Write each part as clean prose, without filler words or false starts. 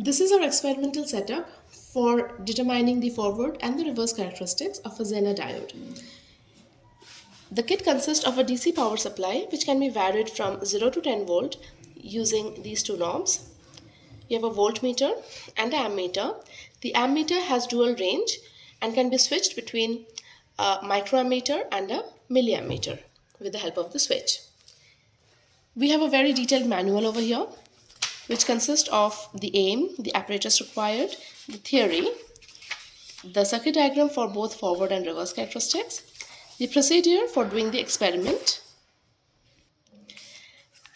This is our experimental setup for determining the forward and the reverse characteristics of a Zener diode. The kit consists of a DC power supply which can be varied from 0 to 10 volt using these two knobs. You have a voltmeter and an ammeter. The ammeter has dual range and can be switched between a microammeter and a milliammeter with the help of the switch. We have a very detailed manual over here which consists of the aim, the apparatus required, the theory, the circuit diagram for both forward and reverse characteristics, the procedure for doing the experiment,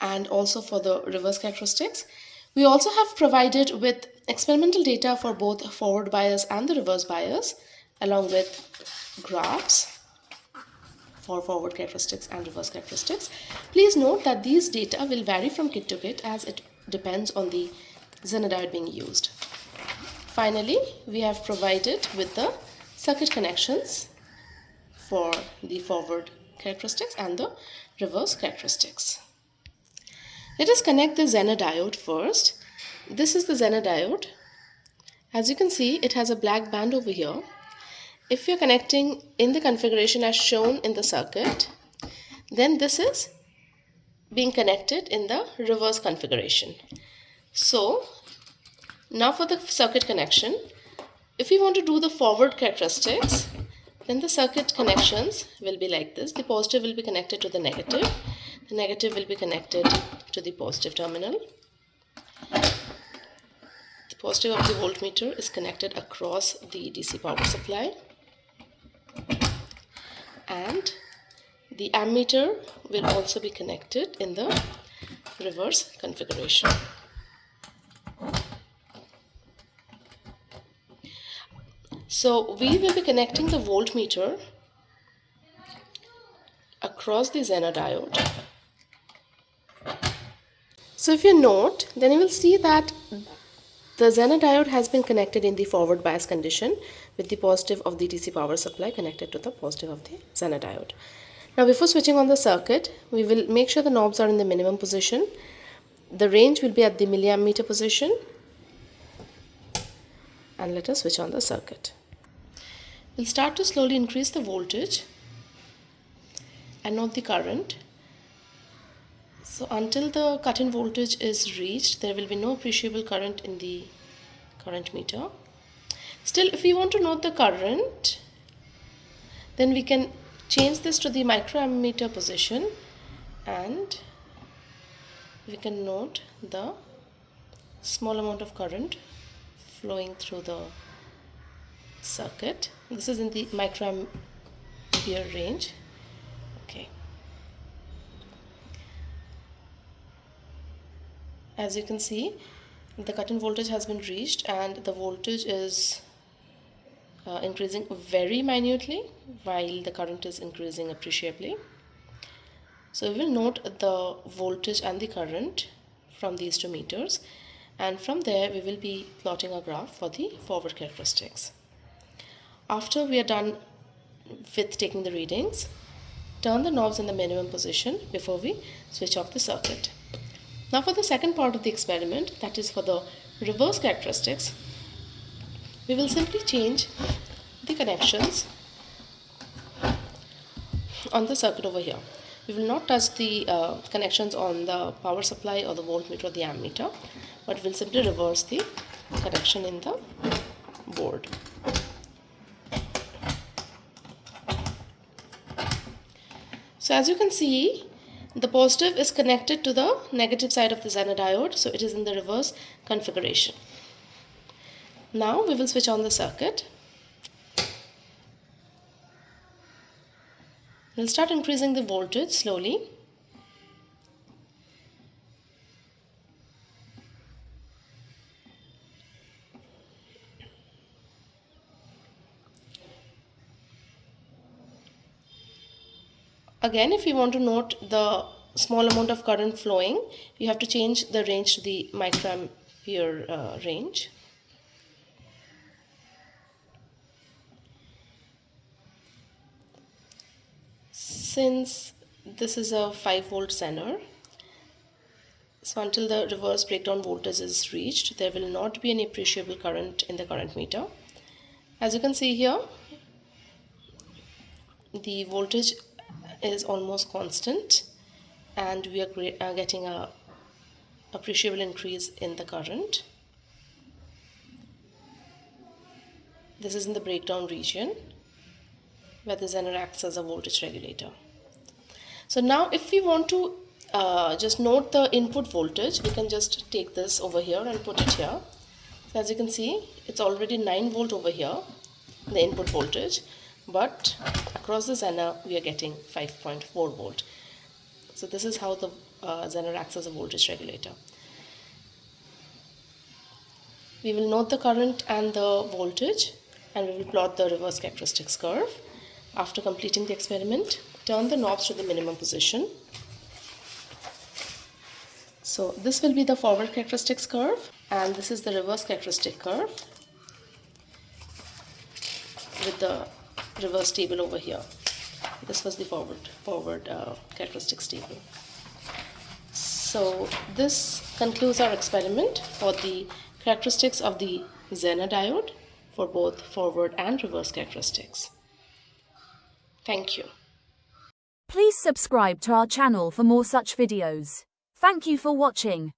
and also for the reverse characteristics. We also have provided with experimental data for both forward bias and the reverse bias, along with graphs for forward characteristics and reverse characteristics. Please note that these data will vary from kit to kit as it depends on the Zener diode being used. Finally, we have provided with the circuit connections for the forward characteristics and the reverse characteristics. Let us connect the Zener diode first. This is the Zener diode. As you can see, it has a black band over here. If you're connecting in the configuration as shown in the circuit, then this is being connected in the reverse configuration. So, now for the circuit connection, if we want to do the forward characteristics, then the circuit connections will be like this. The positive will be connected to the negative will be connected to the positive terminal. The positive of the voltmeter is connected across the DC power supply, and the ammeter will also be connected in the reverse configuration. So we will be connecting the voltmeter across the Zener diode. So if you note, then you will see that the Zener diode has been connected in the forward bias condition with the positive of the DC power supply connected to the positive of the Zener diode. Now before switching on the circuit, we will make sure the knobs are in the minimum position. The range will be at the milliammeter position. And let us switch on the circuit. We'll start to slowly increase the voltage and not the current. So until the cut-in voltage is reached, there will be no appreciable current in the current meter. Still, if we want to note the current, then we can change this to the microammeter position and we can note the small amount of current flowing through the circuit. This is in the microampere range. Okay. As you can see, the cut-in voltage has been reached and the voltage is increasing very minutely while the current is increasing appreciably. So we will note the voltage and the current from these two meters, and from there we will be plotting a graph for the forward characteristics. After we are done with taking the readings, turn the knobs in the minimum position before we switch off the circuit. Now for the second part of the experiment, that is for the reverse characteristics, we will simply change the connections on the circuit over here. We will not touch the connections on the power supply or the voltmeter or the ammeter, but we'll simply reverse the connection in the board. So as you can see, the positive is connected to the negative side of the Zener diode, so it is in the reverse configuration. Now we will switch on the circuit. We'll start increasing the voltage slowly. Again, if you want to note the small amount of current flowing, you have to change the range to the microampere range. Since this is a 5 volt Zener, So until the reverse breakdown voltage is reached, there will not be any appreciable current in the current meter. As you can see here, the voltage is almost constant and we are getting a appreciable increase in the current. This is in the breakdown region where the Zener acts as a voltage regulator. So now if we want to just note the input voltage, we can just take this over here and put it here. So as you can see, it's already 9 volt over here, the input voltage, but across the Zener we are getting 5.4 volt. So this is how the Zener acts as a voltage regulator. We will note the current and the voltage and we will plot the reverse characteristics curve. After completing the experiment, turn the knobs to the minimum position. So this will be the forward characteristics curve and this is the reverse characteristic curve with the reverse table over here. This was the forward characteristics table. So this concludes our experiment for the characteristics of the Zener diode for both forward and reverse characteristics. Thank you. Please subscribe to our channel for more such videos. Thank you for watching.